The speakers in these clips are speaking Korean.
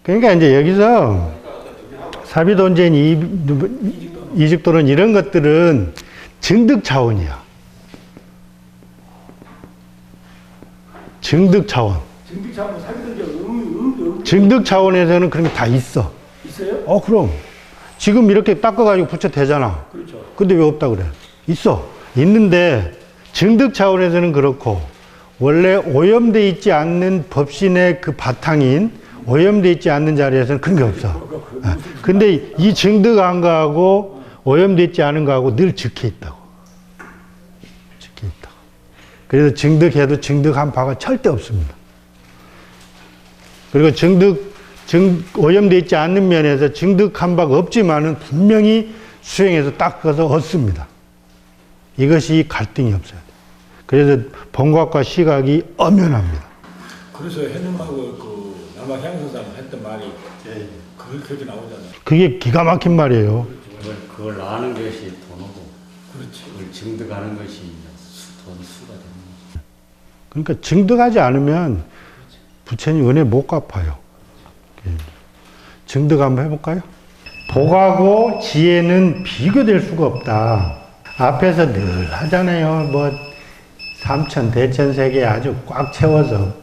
그러니까 이제 여기서 사비돈제인 이직도론 이런 것들은 증득 차원이야. 증득 차원. 증득 차원 사비돈제 증득 차원에서는 그런 게 다 있어. 있어요? 그럼. 지금 이렇게 닦아가지고 붙여 되잖아. 그렇죠. 근데 왜 없다 그래? 있어. 있는데 증득 차원에서는 그렇고 원래 오염돼 있지 않는 법신의 그 바탕인 오염돼 있지 않는 자리에서는 그런 게 없어. 근데 이 증득한 거하고 오염돼 있지 않은 거하고 늘 적혀 있다고. 적혀 있다고. 그래서 증득해도 증득한 바가 절대 없습니다. 그리고 오염돼 있지 않는 면에서 증득한 바가 없지만은 분명히 수행해서 닦아서 얻습니다. 이것이 갈등이 없어야 돼. 그래서 본각과 시각이 엄연합니다. 그래서 해님하고 그 남학향소상 했던 말이 그렇게 나오잖아요. 그게 기가 막힌 말이에요. 그걸 아는 것이 돈이고, 그렇지. 그걸 증득하는 것이 수가 됩니다. 그러니까 증득하지 않으면 부처님 은혜 못 갚아요. 증득 한번 해볼까요? 복하고 지혜는 비교될 수가 없다. 앞에서 늘 하잖아요. 뭐 삼천 대천세계 아주 꽉 채워서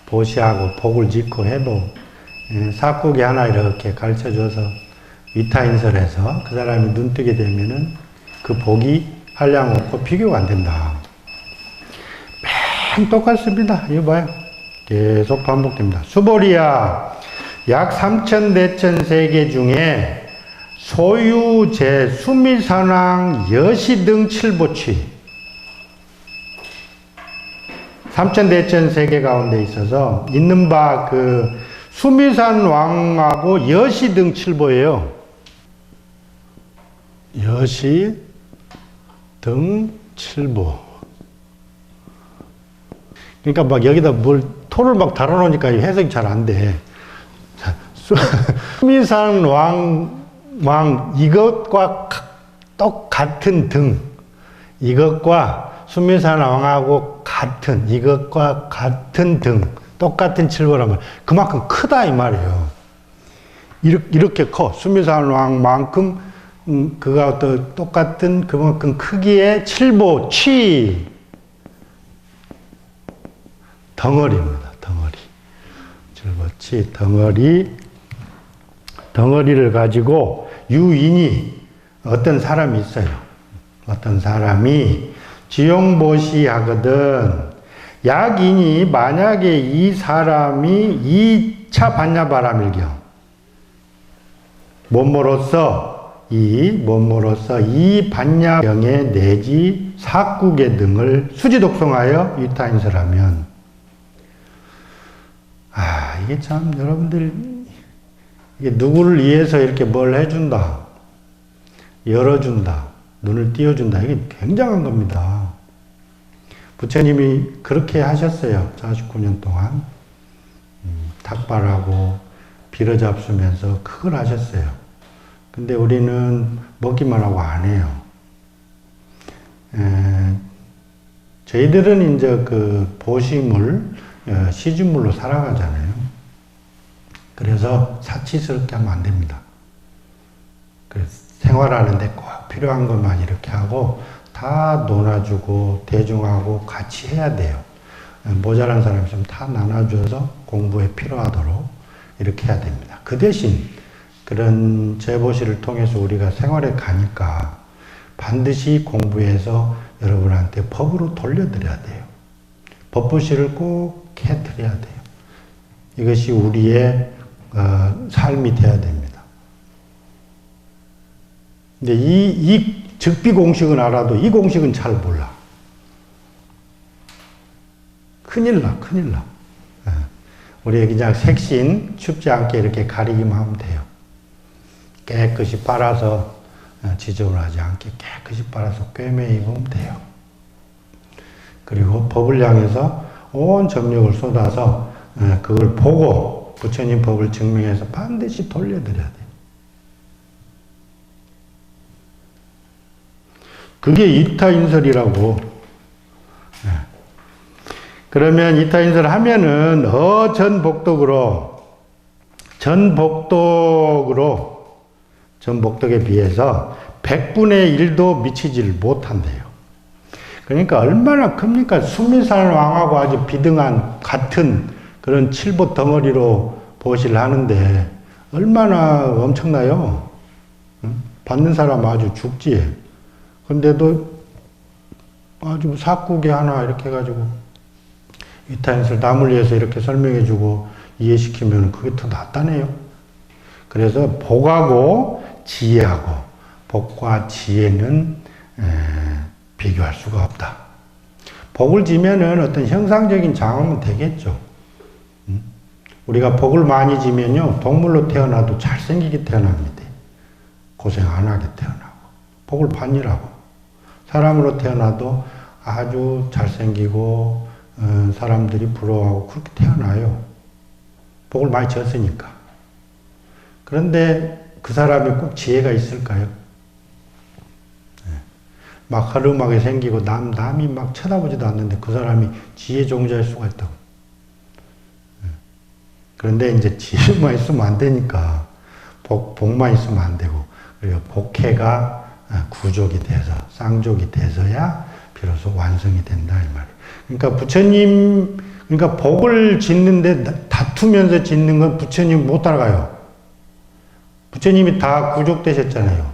보시하고 복을 짓고 해도 사국이 하나 이렇게 가르쳐줘서 위타인설해서 그 사람이 눈뜨게 되면은 그 복이 한량없고 비교가 안 된다. 맹 똑같습니다. 이거 봐요. 계속 반복됩니다. 수보리야, 약 3천 대천 세계 중에 소유, 제, 수미산왕, 여시 등 칠보취 3천 대천 세계 가운데 있어서 있는 바 그 수미산 왕하고 여시 등 칠보예요. 여시 등 칠보. 그러니까 막 여기다 뭘 토를 막 달아놓으니까 해석이 잘 안 돼. 수미산 왕 이것과 똑같은 등, 이것과 수미산 왕하고 같은, 이것과 같은 등, 똑같은 칠보라면 그만큼 크다 이 말이에요. 이렇게 커. 수미산 왕만큼 그가 또 똑같은 그만큼 크기의 칠보, 덩어리입니다. 덩어리. 칠보치 덩어리를 가지고 유인이 어떤 사람이 있어요. 어떤 사람이 지용보시 하거든. 약인이 만약에 이 사람이 2차 반야바라밀경 몸으로서 이 반야경에 내지 사국의 등을 수지독성하여 유타인설하면 이게 참 여러분들 이게 누구를 위해서 이렇게 뭘 해준다, 열어준다, 눈을 띄워준다, 이게 굉장한 겁니다. 부처님이 그렇게 하셨어요. 49년 동안 탁발하고 빌어잡수면서 그걸 하셨어요. 근데 우리는 먹기만 하고 안 해요. 저희들은 이제 그 보시물, 시주물로 살아가잖아요. 그래서 사치스럽게 하면 안 됩니다. 생활하는데 꼭 필요한 것만 이렇게 하고 다 놀아주고 대중하고 같이 해야 돼요. 모자란 사람 있으면 다 나눠줘서 공부에 필요하도록 이렇게 해야 됩니다. 그 대신 그런 재보시를 통해서 우리가 생활에 가니까 반드시 공부해서 여러분한테 법으로 돌려드려야 돼요. 법보시를 꼭 해드려야 돼요. 이것이 우리의 삶이 돼야 됩니다. 근데 이 즉비 공식은 알아도 이 공식은 잘 몰라. 큰일 나. 우리 그냥 색신 춥지 않게 이렇게 가리기만 하면 돼요. 깨끗이 빨아서 지저분하지 않게 깨끗이 빨아서 꿰매 입으면 돼요. 그리고 법을 향해서 온 정력을 쏟아서 그걸 보고 부처님 법을 증명해서 반드시 돌려드려야 돼요. 그게 이타인설이라고. 그러면 이타인설 하면은 어전복덕으로 전복덕에 비해서 100분의 1도 미치지를 못한대요. 그러니까 얼마나 큽니까? 수미산 왕하고 아주 비등한 같은 그런 칠보 덩어리로 보시를 하는데 얼마나 엄청나요? 응? 받는 사람 아주 죽지. 근데도 아주 사국에 하나 이렇게 해가지고 위타임스를 남을 위해서 이렇게 설명해주고 이해시키면 그게 더 낫다네요. 그래서 복하고 지혜하고 복과 지혜는 비교할 수가 없다. 복을 지면은 어떤 형상적인 장엄은 되겠죠. 우리가 복을 많이 지면요, 동물로 태어나도 잘생기게 태어납니다. 고생 안 하게 태어나고. 복을 받으라고. 사람으로 태어나도 아주 잘생기고, 사람들이 부러워하고 그렇게 태어나요. 복을 많이 졌으니까. 그런데 그 사람이 꼭 지혜가 있을까요? 막 허름하게 생기고 남이 막 쳐다보지도 않는데 그 사람이 지혜 종자일 수가 있다고. 그런데 이제 지혜만 있으면 안 되니까 복만 있으면 안 되고, 그리고 복해가 구족이 돼서 쌍족이 돼서야 비로소 완성이 된다 이 말이에요. 그러니까 부처님, 그러니까 복을 짓는데 다투면서 짓는 건 부처님 못 따라가요. 부처님이 다 구족되셨잖아요.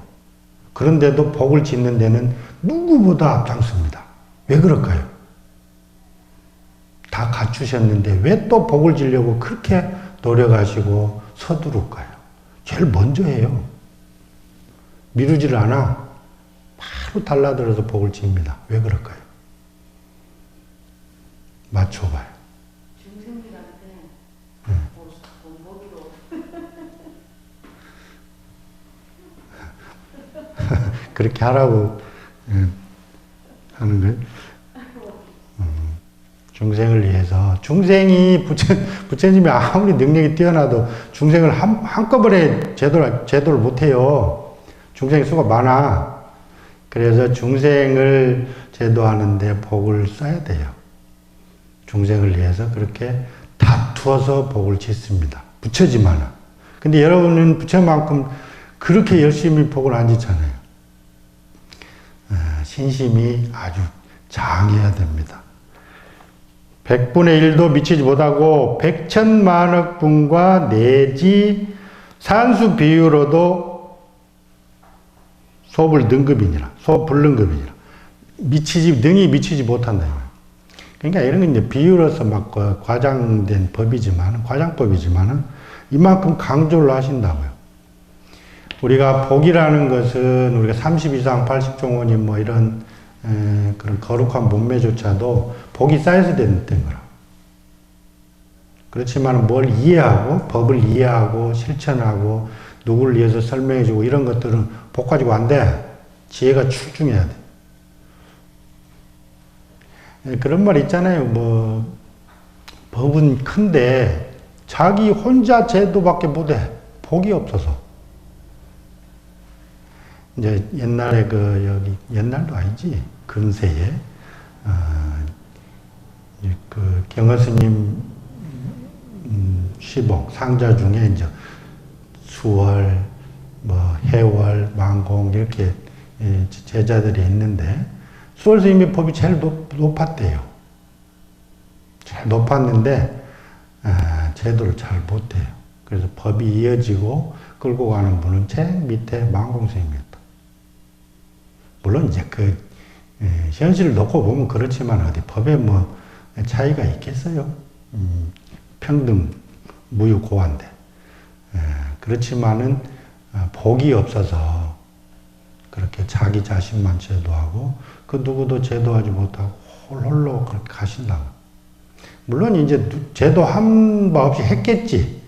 그런데도 복을 짓는 데는 누구보다 앞장섭니다. 왜 그럴까요? 다 갖추셨는데 왜 또 복을 지려고 그렇게 노력하시고 서두를까요? 제일 먼저 해요. 미루지를 않아. 바로 달라들어서 복을 집니다. 왜 그럴까요? 맞춰봐요. 중생들한테 본보기로 그렇게 하라고 하는 거예요. 중생을 위해서. 중생이 부처님이 아무리 능력이 뛰어나도 중생을 한꺼번에 제도를 못해요. 중생의 수가 많아. 그래서 중생을 제도하는데 복을 써야 돼요. 중생을 위해서 그렇게 다투어서 복을 짓습니다. 부처지만은. 근데 여러분은 부처만큼 그렇게 열심히 복을 안 짓잖아요. 신심이 아주 장해야 됩니다. 100분의 1도 미치지 못하고 100천만억 분과 내지 산수 비유로도 소불능급이니라. 소불능급이니라. 능히 미치지 못한다. 그러니까 이런 건 이제 비유로서 막 과장된 과장법이지만은 이만큼 강조를 하신다고요. 우리가 복이라는 것은 우리가 30 이상 80종원이 뭐 이런 그런 거룩한 몸매조차도 복이 쌓여서 된 거라. 그렇지만 뭘 이해하고 법을 이해하고 실천하고 누구를 위해서 설명해주고 이런 것들은 복 가지고 안 돼. 지혜가 출중해야 돼. 그런 말 있잖아요. 뭐 법은 큰데 자기 혼자 제도밖에 못해. 복이 없어서. 이제 옛날에 옛날도 아니지. 근세에, 경허스님, 시복, 상자 중에 이제 수월, 해월, 망공, 이렇게 제자들이 있는데, 수월 스님의 법이 제일 높았대요. 제일 높았는데, 제도를 잘 못해요. 그래서 법이 이어지고 끌고 가는 분은 제일 밑에 망공스님이었다. 물론 이제 현실을 놓고 보면 그렇지만 어디 법에 뭐 차이가 있겠어요. 평등, 무유고한데. 그렇지만은 복이 없어서 그렇게 자기 자신만 제도하고 그 누구도 제도하지 못하고 홀로 그렇게 가신다고. 물론 이제 제도 한 바 없이 했겠지.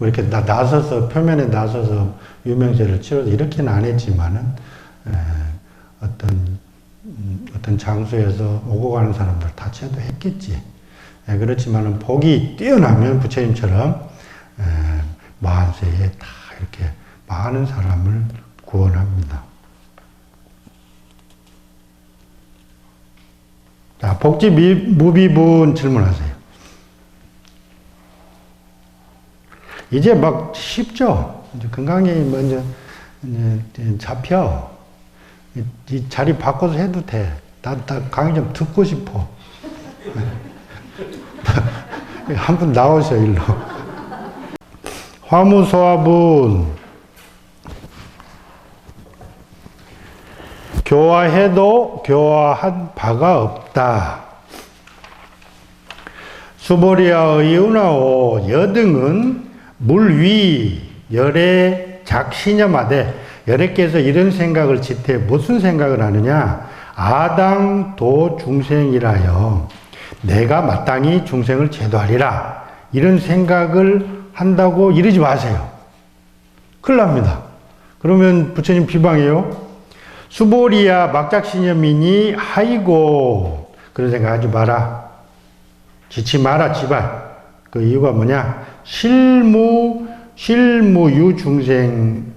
이렇게 나서서 표면에 나서서 유명세를 치러서 이렇게는 안 했지만은 어떤 장소에서 오고 가는 사람들 다 제도했겠지. 그렇지만은 복이 뛰어나면 부처님처럼 만세에 다 이렇게 많은 사람을 구원합니다. 자, 복지 무비분 질문하세요. 이제 막 쉽죠? 이제 건강이 먼저 이제 잡혀. 이 자리 바꿔서 해도 돼. 나 강의 좀 듣고 싶어. 한 분 나오세요, 일로. 화무소화분. 교화해도 교화한 바가 없다. 수보리아의 은하오 여등은 물 위 열에 작신념하되 열애께서 이런 생각을 지태 무슨 생각을 하느냐? 아당도 중생이라여 내가 마땅히 중생을 제도하리라. 이런 생각을 한다고 이러지 마세요. 큰일 납니다. 그러면 부처님 비방해요. 수보리아 막작신념이니 하이고 그런 생각하지 마라. 지치 마라 지발. 그 이유가 뭐냐? 실무유 중생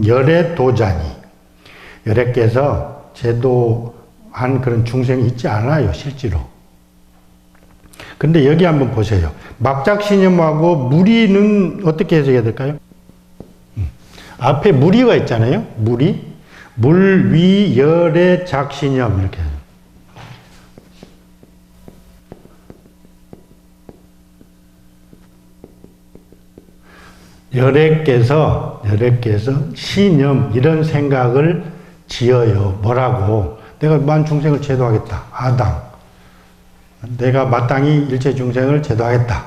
열애 도자니. 열애께서 제도한 그런 중생이 있지 않아요, 실제로. 근데 여기 한번 보세요. 막작신념하고 무리는 어떻게 해석해야 될까요? 앞에 무리가 있잖아요. 무리. 물, 위, 열의 작신념. 이렇게. 열애께서 신념, 이런 생각을 지어요. 뭐라고? 내가 만 중생을 제도하겠다. 아당. 내가 마땅히 일체 중생을 제도하겠다.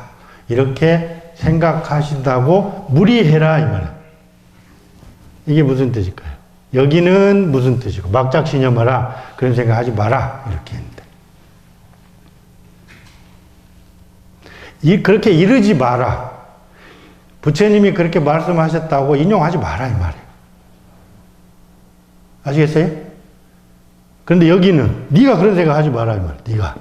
이렇게 생각하신다고 무리해라. 이 말이에요. 이게 무슨 뜻일까요? 여기는 무슨 뜻이고, 막작신념하라. 그런 생각 하지 마라. 이렇게 했는데. 그렇게 이르지 마라. 부처님이 그렇게 말씀하셨다고 인용하지 마라. 이 말이에요. 아시겠어요? 그런데 여기는 네가 그런 생각 하지 마라. 이 말이에요. 네가.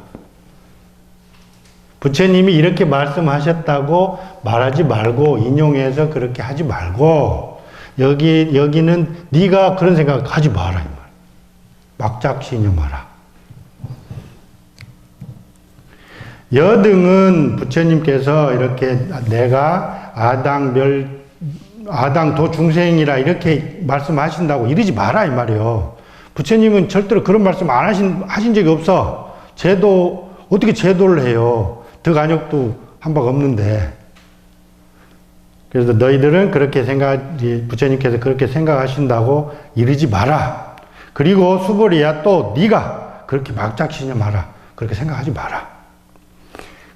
부처님이 이렇게 말씀하셨다고 말하지 말고, 인용해서 그렇게 하지 말고, 여기는 네가 그런 생각 하지 마라. 이 말. 막작신념하라. 여등은 부처님께서 이렇게 내가 아당도 중생이라 이렇게 말씀하신다고 이러지 마라. 이 말이요. 부처님은 절대로 그런 말씀 안 하신 적이 없어. 어떻게 제도를 해요? 덕안역도 한 바가 없는데. 그래서 너희들은 그렇게 부처님께서 그렇게 생각하신다고 이러지 마라. 그리고 수보리야 또 네가 그렇게 막작신념하라. 그렇게 생각하지 마라.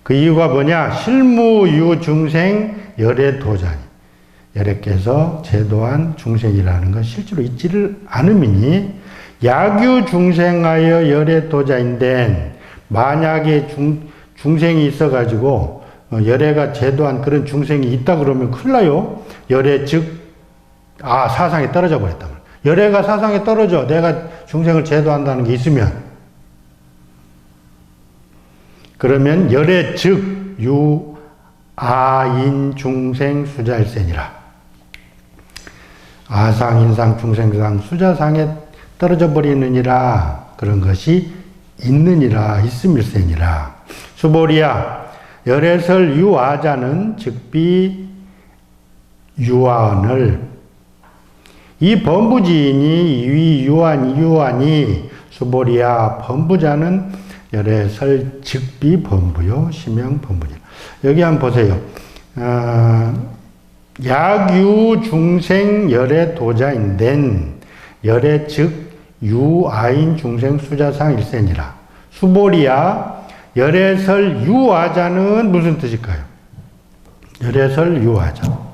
그 이유가 뭐냐? 실무유 중생 열애 도자니. 열애께서 제도한 중생이라는 건 실제로 있지를 않음이니 야규 중생하여 열애 도자인데 만약에 중생이 있어가지고 열애가 제도한 그런 중생이 있다 그러면 큰일 나요. 열애 사상에 떨어져 버렸단 말이야. 열애가 사상에 떨어져. 내가 중생을 제도한다는 게 있으면. 그러면 열애 아인 중생 수자일세니라. 아상, 인상, 중생상, 수자상에 떨어져 버리느니라. 그런 것이 있느니라. 있음일세니라. 수보리야 열애설 유아자는 즉비 유아언을 이 범부지인이 위 유아니 수보리야 범부자는 열애설 즉비 범부요 시명 범부니라. 여기 한번 보세요. 약유 중생 열애 도자인된 열애 즉 유아인 중생 수자상 일세니라. 수보리야 열애설 유아자는 무슨 뜻일까요? 열애설 유아자.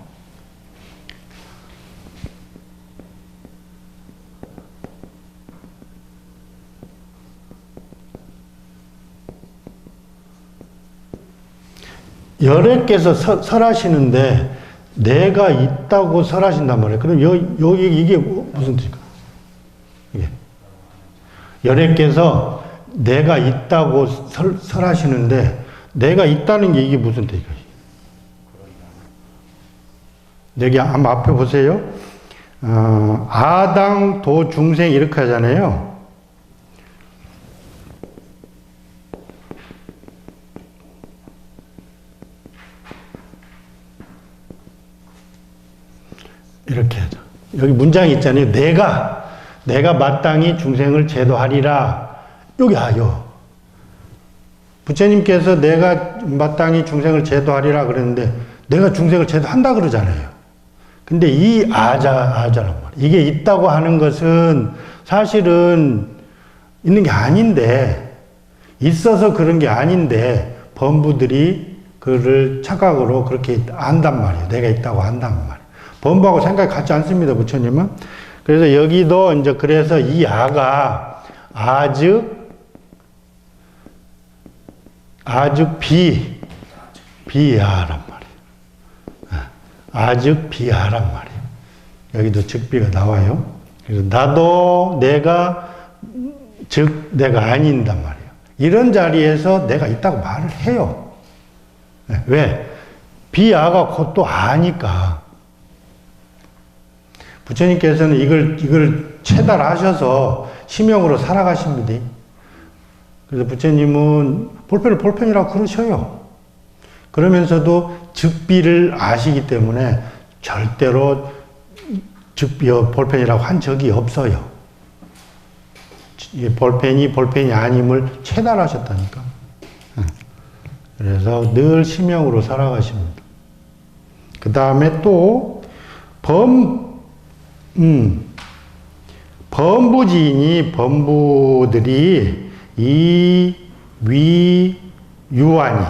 열애께서 설하시는데 내가 있다고 설하신단 말이에요. 그럼 여기 이게 무슨 뜻일까요? 이게 열애께서 내가 있다고 설하시는데 내가 있다는 게 이게 무슨 뜻일까요? 여기 한번 앞에 보세요. 아당 도 중생 이렇게 하잖아요. 이렇게 하죠. 여기 문장이 있잖아요. 내가 마땅히 중생을 제도하리라. 여기 아요. 부처님께서 내가 마땅히 중생을 제도하리라 그랬는데 내가 중생을 제도한다 그러잖아요. 근데 이 아자란 말이에요. 이게 있다고 하는 것은 사실은 있는 게 아닌데, 있어서 그런 게 아닌데 범부들이 그를 착각으로 그렇게 안단 말이에요. 내가 있다고 안단 말이에요. 범부하고 생각이 같지 않습니다, 부처님은. 그래서 여기도 이제 그래서 이 아가 아즉 비야란 말이에요. 아즉 비야란 말이에요. 여기도 즉비가 나와요. 그래서 나도 내가 아닌단 말이에요. 이런 자리에서 내가 있다고 말을 해요. 왜? 비아가 곧 또 아니까. 부처님께서는 이걸 체달하셔서 심형으로 살아가십니다. 그래서 부처님은 볼펜이라고 그러셔요. 그러면서도 즉비를 아시기 때문에 절대로 볼펜이라고 한 적이 없어요. 볼펜이 아님을 체달하셨다니까. 그래서 늘 심형으로 살아가십니다. 그 다음에 또 범부지니 범부들이 유아니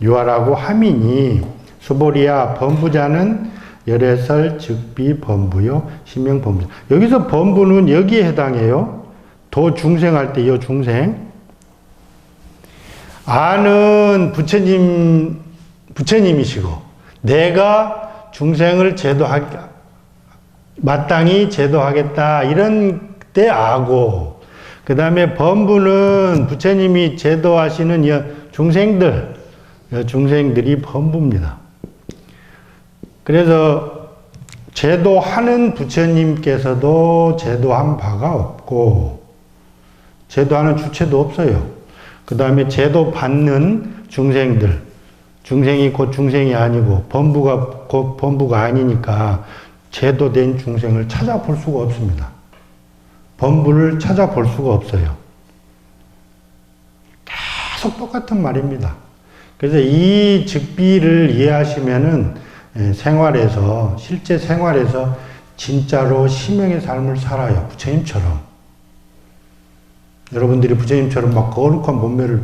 유아라고 함이니 수보리야 범부자는 열애설 즉비 범부요 심형 범부. 여기서 범부는 여기에 해당해요. 도 중생할 때 이 중생. 아는 부처님이시고 내가 중생을 마땅히 제도하겠다 이런 때 아고, 그 다음에 범부는 부처님이 제도하시는 중생들이 범부입니다. 그래서 제도하는 부처님께서도 제도한 바가 없고 제도하는 주체도 없어요. 그 다음에 제도받는 중생이 곧 중생이 아니고 범부가 곧 범부가 아니니까 제도된 중생을 찾아볼 수가 없습니다. 범부를 찾아볼 수가 없어요. 계속 똑같은 말입니다. 그래서 이 즉비를 이해하시면은 실제 생활에서 진짜로 심형의 삶을 살아요. 부처님처럼. 여러분들이 부처님처럼 막 거룩한 몸매로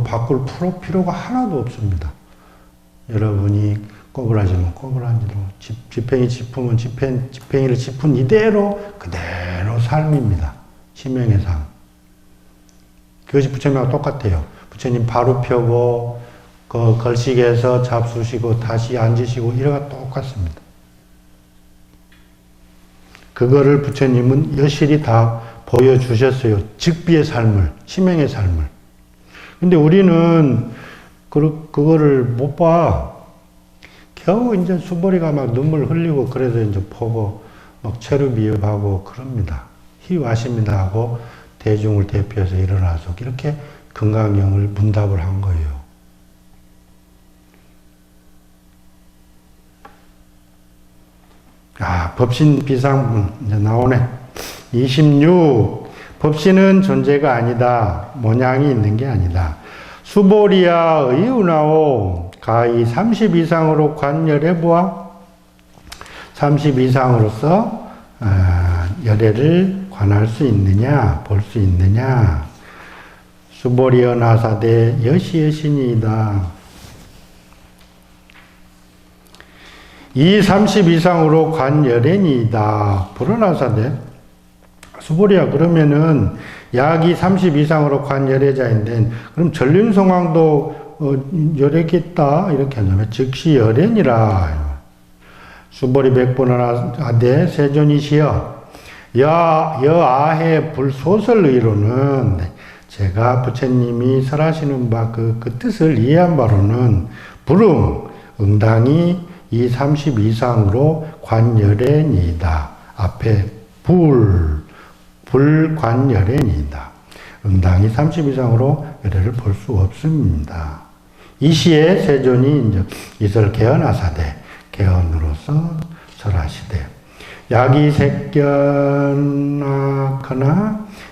바꿀 필요가 하나도 없습니다. 여러분이 꼬불하시면 꼬불한 대로, 지팽이 짚으면 지팽이를 짚은 이대로 그대로 삶입니다. 심형의 삶. 그것이 부처님하고 똑같아요. 부처님 바로 펴고 걸식에서 잡수시고 다시 앉으시고 이래가 똑같습니다. 그거를 부처님은 여실히 다 보여주셨어요. 즉비의 삶을, 심형의 삶을. 근데 우리는 그거를 못 봐. 겨우 이제 수보리가 막 눈물 흘리고 그래서 이제 보고 막 체류비읍하고 그럽니다. 희와십니다 하고 대중을 대표해서 일어나서 이렇게 금강경을 문답을 한 거예요. 법신 비상 이제 나오네. 26. 법신은 존재가 아니다. 모양이 있는 게 아니다. 수보리야 의운하오 가히 30 이상으로 관열해 보아. 30 이상으로서 열애를 관할 수 있느냐, 볼 수 있느냐. 수보리여 나사대 여시여신이다. 이 30 이상으로 관열애니이다. 불어나사대. 수보리야 그러면은 약이 30 이상으로 관열애자인데 그럼 전륜성왕도 열애겠다 이렇게 하냐면 즉시 열애니라. 수보리 백본하되 세존이시여 여아해 불소설의로는 제가 부처님이 설하시는 바 그 뜻을 이해한 바로는 응당이 이 30 이상으로 관열애니이다. 앞에 불관열애니이다. 응당이 30 이상으로 열애를 볼 수 없습니다. 이 시에 세존이 이제 이설 개헌하사대 대언으로서 설하시되 약이 색견하거나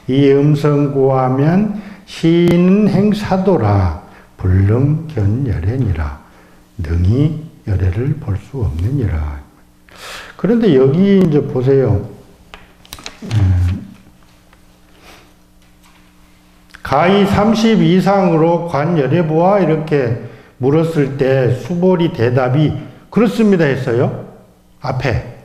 이 음성 구하면 시인 행사도라 불능견열애니라 능히 열애를 볼 수 없느니라. 그런데 여기 이제 보세요. 가히 30 이상으로 관열애보아 이렇게 물었을 때 수보리 대답이 그렇습니다 했어요. 앞에.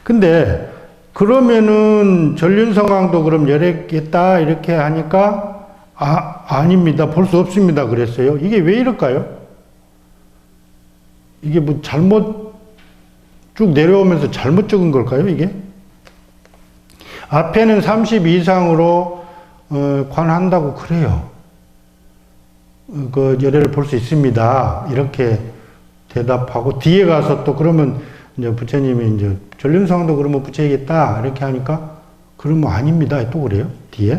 근데 그러면은 전륜성왕도 그럼 열애겠다 이렇게 하니까 아닙니다. 볼 수 없습니다 그랬어요. 이게 왜 이럴까요? 이게 뭐 잘못 쭉 내려오면서 잘못 적은 걸까요 이게? 앞에는 30 이상으로 관한다고 그래요. 그 열애를 볼 수 있습니다. 이렇게 대답하고 뒤에 가서 또 그러면 이제 부처님이 이제 전륜성왕도 그러면 부처이겠다 이렇게 하니까 그러면 아닙니다. 또 그래요? 뒤에?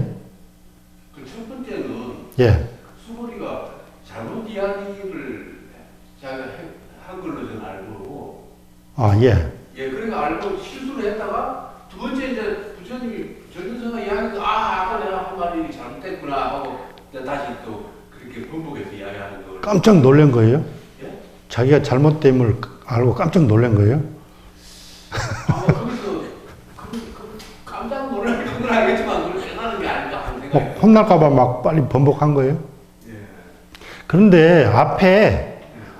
그 첫 번째는 예. 수보리가 잘못 이야기를 자기가 한 걸로 저는 알고 아 예. 예 그러니까 알고 실수를 했다가 두 번째 이제 부처님이 전륜성왕 이야기도 아까 내가 한 말이 잘못됐구나 하고 다시 또 그렇게 번복해서 이야기하는 걸 깜짝 놀란 거예요? 예? 자기가 잘못됨을 알고 깜짝 놀란 거예요? 거기서 깜짝 놀랄 건 알겠지만 그걸 깨달은 게 아닐까 하는 생각이 막 혼날까봐 막 빨리 번복한 거예요? 예. 그런데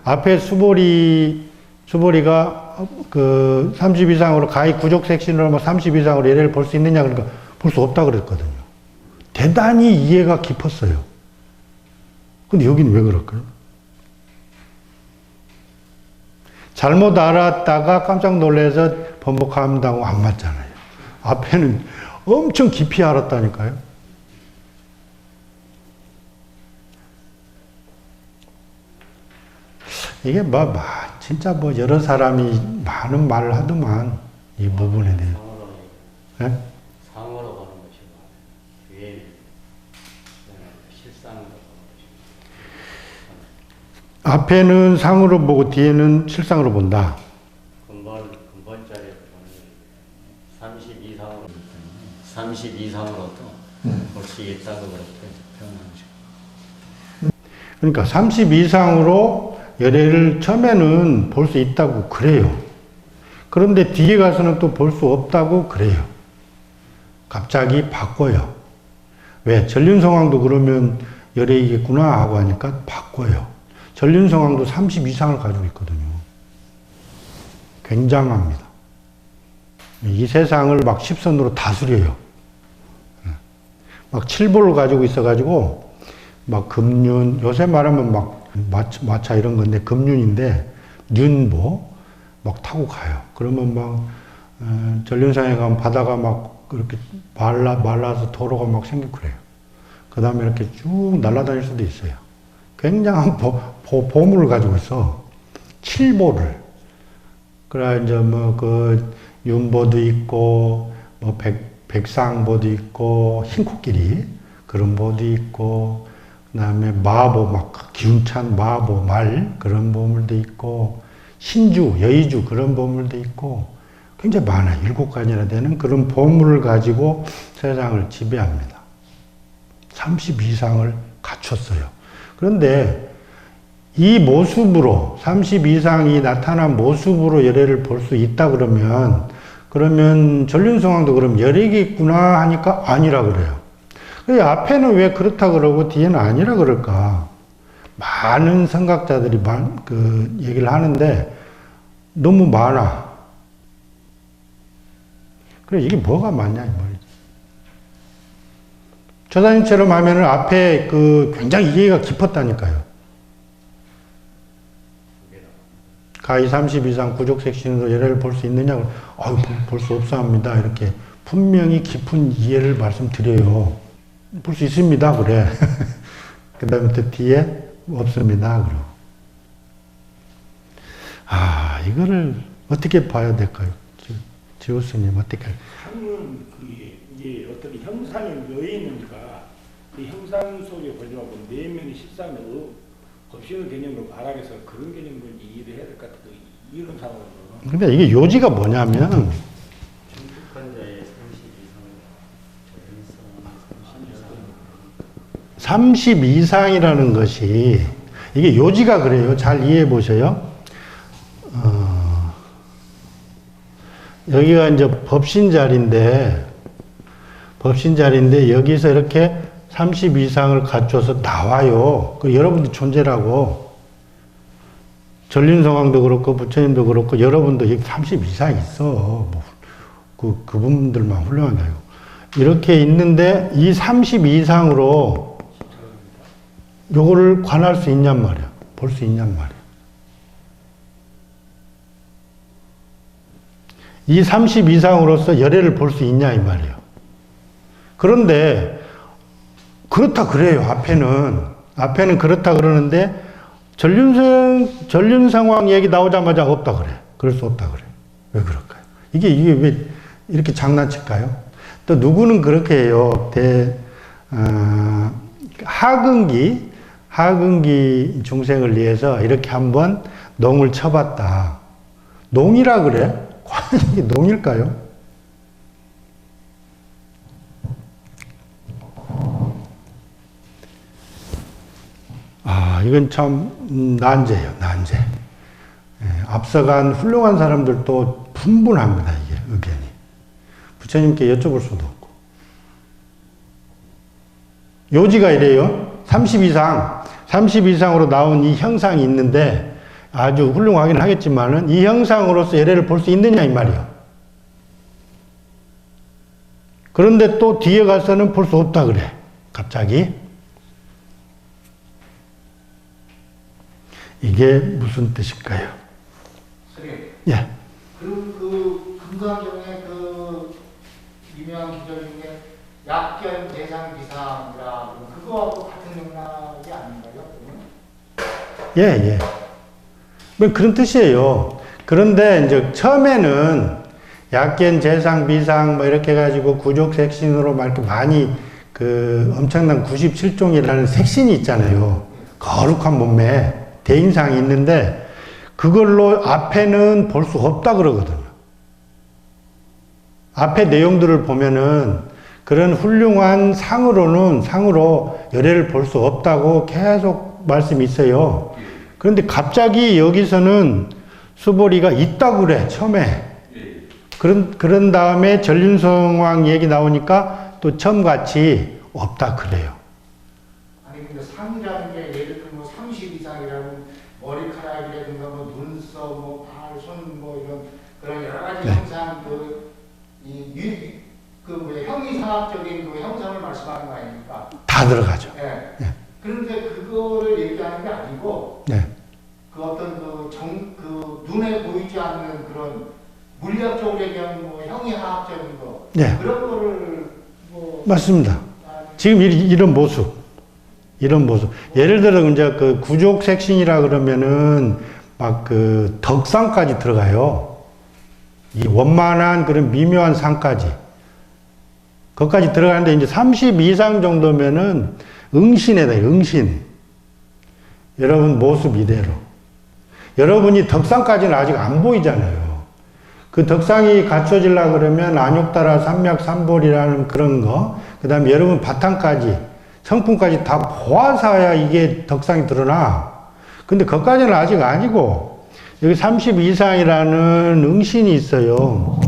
앞에 수보리가 그 30 이상으로 가히 구족 색신으로 30 이상으로 예를 볼 수 있느냐 그러니까 볼 수 없다 그랬거든요. 대단히 이해가 깊었어요. 근데 여기는 왜 그럴까요? 잘못 알았다가 깜짝 놀라서 번복한다고 안 맞잖아요. 앞에는 엄청 깊이 알았다니까요. 이게 진짜 여러 사람이 많은 말을 하더만, 이 부분에 대해. 예? 상어로 보는 것이 뒤에 실상으로 보는 것이 앞에는 상으로 보고 뒤에는 실상으로 본다. 근본자리에 보는 30 이상으로 30 이상으로도 볼 수 있다고 그렇게 표현하는 거죠. 그러니까 30 이상으로 열애를 처음에는 볼 수 있다고 그래요. 그런데 뒤에 가서는 또 볼 수 없다고 그래요. 갑자기 바꿔요. 왜? 전륜성왕도 그러면 열애이겠구나 하고 하니까 바꿔요. 전륜성왕도 30 이상을 가지고 있거든요. 굉장합니다. 이 세상을 막 십선으로 다스려요. 막 칠보를 가지고 있어가지고 막 금륜, 요새 말하면 막 마차 이런 건데 금륜인데 윤보 막 타고 가요. 그러면 막 전륜상에 가면 바다가 막 그렇게 말라서 도로가 막 생기고 그래요. 그 다음에 이렇게 쭉 날아다닐 수도 있어요. 굉장한 보물을 가지고 있어. 칠보를. 그래 이제 뭐 그 윤보도 있고 뭐 백상보도 있고 흰코끼리 그런 보도 있고 그다음에 마보 막 기운찬 마보 말 그런 보물도 있고 신주 여의주 그런 보물도 있고 굉장히 많아요. 7가지나 되는 그런 보물을 가지고 세상을 지배합니다. 30 이상을 갖췄어요. 그런데 이 모습으로 30 이상이 나타난 모습으로 열애를 볼 수 있다 그러면 전륜성왕도 그럼 열애겠구나 하니까 아니라 그래요. 앞에는 왜 그렇다 그러고 뒤에는 아니라 그럴까? 많은 성각자들이 그 얘기를 하는데 너무 많아. 그래 이게 뭐가 맞냐 이 말이지. 조사님처럼 하면은 앞에 그 굉장히 이해가 깊었다니까요. 가히 30 이상 구족색신으로 열애를 볼 수 있느냐? 볼 수 없어 합니다. 이렇게 분명히 깊은 이해를 말씀드려요. 볼 수 있습니다. 그래. 그 다음에 또 뒤에 없습니다. 그러고. 이거를 어떻게 봐야 될까요? 지호 스님 어떻게 할까요? 상은 이게 어떤 형상의 여인이니까 그 형상 속에 걸려가고 내면의 실상을 없이는 개념으로 말하겠어 그런 개념을 이해를 해야 될 것 같아요. 이런 상황으로. 근데 이게 요지가 뭐냐면 중폭환자의 30 이상이라는 것이 이게 요지가 그래요. 잘 이해해 보세요. 여기가 이제 법신 자리인데 여기서 이렇게 30 이상을 갖춰서 나와요. 그 여러분들 존재라고. 전륜성왕도 그렇고 부처님도 그렇고 여러분도 30 이상 있어. 그분들만 훌륭한 게 아니고. 이렇게 있는데 이 30 이상으로 요거를 관할 수 있냔 말이야. 볼 수 있냔 말이야. 이 30 이상으로서 열애를 볼 수 있냐 이 말이에요. 그런데 그렇다 그래요. 앞에는 그렇다 그러는데 전륜상황 얘기 나오자마자 없다 그래. 그럴 수 없다 그래. 왜 그럴까요? 이게 왜 이렇게 장난칠까요? 또 누구는 그렇게 해요. 하근기 중생을 위해서 이렇게 한번 농을 쳐봤다. 농이라 그래? 과연 이게 농일까요? 이건 참 난제예요, 난제. 앞서간 훌륭한 사람들도 분분합니다, 이게 의견이. 부처님께 여쭤볼 수도 없고. 요지가 이래요. 30 이상으로 나온 이 형상이 있는데 아주 훌륭하긴 하겠지만은 이 형상으로서 예례를 볼 수 있느냐 이 말이에요. 그런데 또 뒤에 가서는 볼 수 없다 그래. 갑자기. 이게 무슨 뜻일까요? 선생님. 예. 그리고 그 금강경의 그 유명한 기절 중에 약견 대상 비상이라 그거하고 같은 맥락이 아닌가요? 예. 뭐 그런 뜻이에요. 그런데 이제 처음에는 약견, 재상, 비상 뭐 이렇게 해가지고 구족 색신으로 막 이렇게 많이 그 엄청난 97종이라는 색신이 있잖아요. 거룩한 몸매, 대인상이 있는데 그걸로 앞에는 볼 수 없다 그러거든요. 앞에 내용들을 보면은 그런 훌륭한 상으로 열애를 볼 수 없다고 계속 말씀이 있어요. 그런데 갑자기 여기서는 수보리가 있다고 그래, 처음에. 그런 다음에 전륜성왕 얘기 나오니까 또 처음같이 없다 그래요. 아니 근데 상이라는 게 예를 들면 뭐 30 이상이라는 머리카락이라든가 뭐 눈썹, 뭐 발, 손 뭐 이런 그런 여러 가지 형상 형이상학적인 그 형상을 말씀하는 거 아닙니까? 다 들어가죠. 네. 네. 그런데 그거를 얘기하는 게 아니고 네. 그 어떤 눈에 보이지 않는 그런 물리학적으로 얘기하는 뭐 형이화학적인 거 네. 그런 거를 뭐 맞습니다. 지금 이런 모습. 예를 들어 이제 그 구족색신이라 그러면은 막 그 덕상까지 들어가요. 이 원만한 그런 미묘한 상까지. 거기까지 들어가는데 이제 30 이상 정도면은 응신. 여러분 모습 이대로. 여러분이 덕상까지는 아직 안 보이잖아요. 그 덕상이 갖춰지려고 그러면 안욕따라 삼맥 삼볼이라는 그런 거, 그 다음에 여러분 바탕까지, 성품까지 다 보아서야 이게 덕상이 드러나. 근데 그것까지는 아직 아니고, 여기 30 이상이라는 응신이 있어요.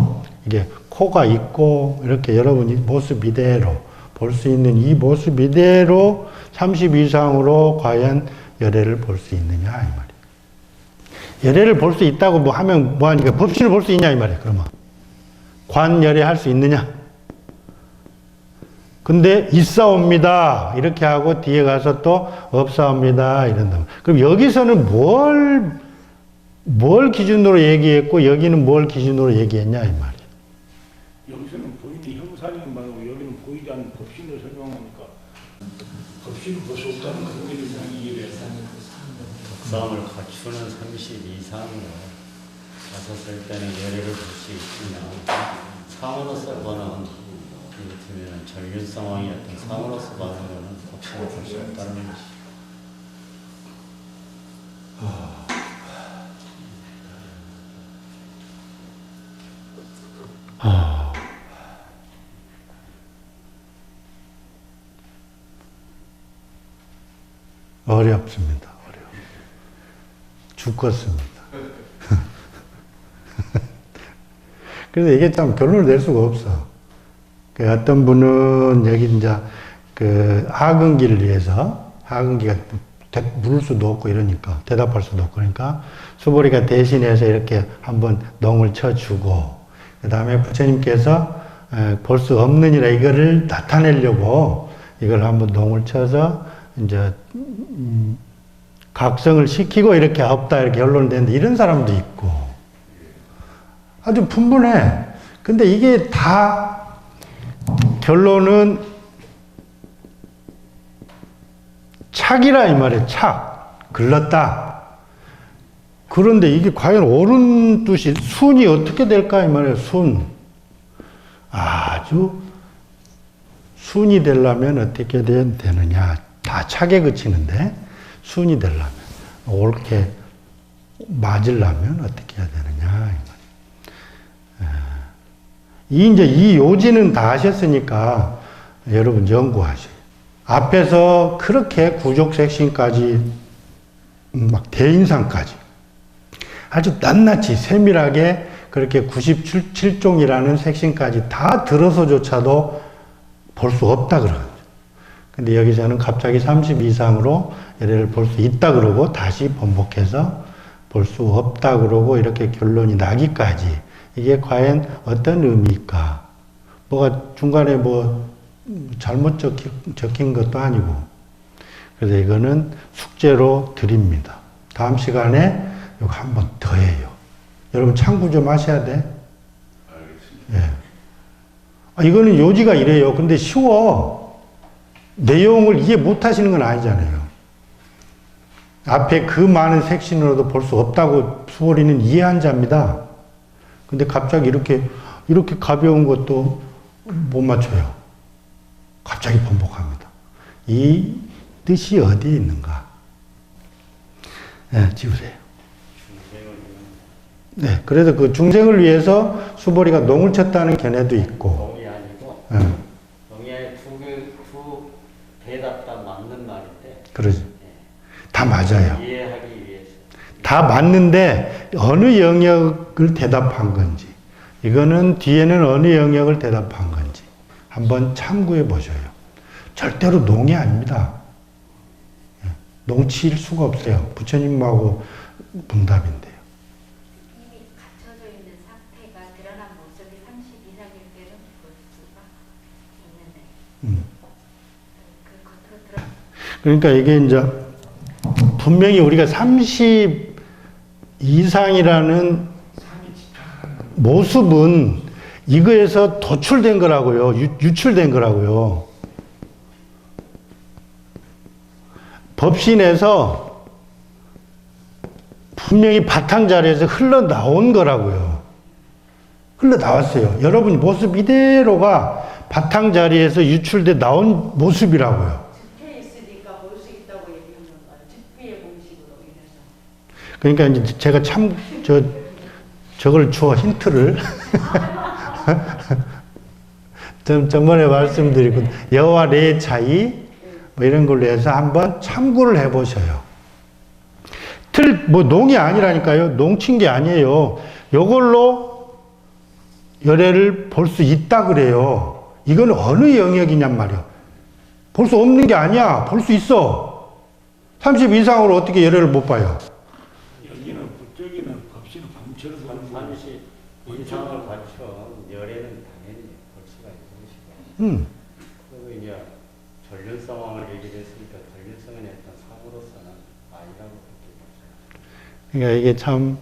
이게 코가 있고, 이렇게 여러분이 모습 이대로 볼 수 있는 이 모습 이대로 30 이상으로 과연 열애를 볼 수 있느냐, 이 말이에요. 열애를 볼 수 있다고 뭐 하면 뭐하니까 법신을 볼 수 있냐 이 말이에요. 그러면 관열애 할 수 있느냐? 근데 있사옵니다 이렇게 하고 뒤에 가서 또 없사옵니다 이런다. 그럼 여기서는 뭘 기준으로 얘기했고 여기는 뭘 기준으로 얘기했냐 이 말이에요. 여기서는 보이는 형상인 말고 여기는 보이지 않는 법신을 설명하니까 법신을 볼 수 없다는 그런 게 이해돼요. 덕상을 갖추는 30 이상으로 갔었을 때는 열애를 볼 수 있지만 상으로서 보는 이를테면 전륜성왕이었던 상으로서 보는 것은 법신을 볼 수 없다는 것이. 어렵습니다. 죽겠습니다. 그래서 이게 참 결론을 낼 수가 없어. 그 어떤 분은 여기 이제 그 하근기를 위해서, 하근기가 물을 수도 없고 이러니까, 대답할 수도 없고 그러니까 수보리가 대신해서 이렇게 한번 농을 쳐주고, 그 다음에 부처님께서 볼 수 없느니라 이거를 나타내려고 이걸 한번 농을 쳐서 이제 각성을 시키고 이렇게 없다 이렇게 결론을 내는데 이런 사람도 있고 아주 분분해. 근데 이게 다 결론은 착이라 이 말이에요. 착. 글렀다. 그런데 이게 과연 옳은 뜻이 순이 어떻게 될까 이 말이에요. 순. 아주 순이 되려면 어떻게 되느냐. 다 착에 그치는데 순이 되려면 옳게 맞으려면 어떻게 해야 되느냐 이제 이 요지는 다 하셨으니까 여러분 연구하세요. 앞에서 그렇게 구족색신까지 막 대인상까지 아주 낱낱이 세밀하게 그렇게 97종이라는 색신까지 다 들어서조차도 볼 수 없다 그러거든요. 근데 여기서는 갑자기 30 이상으로 얘를 볼 수 있다 그러고 다시 번복해서 볼 수 없다 그러고 이렇게 결론이 나기까지 이게 과연 어떤 의미일까? 뭐가 중간에 뭐 잘못 적힌 것도 아니고. 그래서 이거는 숙제로 드립니다. 다음 시간에 이거 한 번 더 해요. 여러분 참고 좀 하셔야 돼. 알겠습니다. 예. 이거는 요지가 이래요. 근데 쉬워. 내용을 이해 못 하시는 건 아니잖아요. 앞에 그 많은 색신으로도 볼 수 없다고 수호리는 이해한 자입니다. 근데 갑자기 이렇게 가벼운 것도 못 맞춰요. 갑자기 번복합니다. 이 뜻이 어디에 있는가? 네, 지우세요. 네, 그래서 그 중생을 위해서 수보리가 농을 쳤다는 견해도 있고. 농이 아니고, 네. 농이 아니고 두 대답 다 맞는 말인데. 그러지. 네. 다 맞아요. 이해하기 위해서. 다 맞는데 어느 영역을 대답한 건지, 이거는 뒤에는 어느 영역을 대답한 건지 한번 참고해 보셔요. 절대로 농이 아닙니다. 농치일 수가 없어요. 부처님하고 분답인데요. 이미 갖춰져 있는 상태가 드러난 모습이 30 이상일 때는 볼 수가 있는데 그 겉으로 그러니까 이게 이제 분명히 우리가 30 이상이라는 모습은 이거에서 도출된 거라고요. 유출된 거라고요. 법신에서 분명히 바탕 자리에서 흘러나온 거라고요. 흘러나왔어요. 여러분 모습 이대로가 바탕 자리에서 유출돼 나온 모습이라고요. 집회에 있으니까 볼 수 있다고 얘기하는 거예요. 집회의 공식으로 인해서. 그러니까 이제 제가 저걸 줘 힌트를 전번에 말씀드리고 여와 레의 차이 뭐 이런 걸로 해서 한번 참고를 해보셔요. 뭐 농이 아니라니까요. 농친 게 아니에요. 요걸로 열애를 볼 수 있다 그래요. 이건 어느 영역이냔 말이야. 볼 수 없는 게 아니야. 볼 수 있어. 30 이상으로 어떻게 열애를 못 봐요? 여기는 부적이는 법신은 방철을 하는 거예요. 30 이상을 갖춰 열애는 당연히 볼 수가 있는 것이고. 그리고 이제 전륜 상황을 얘기했으니까 전륜성에 어떤 상으로서는 아니라고 그렇게 보죠. 그러니까 이게 참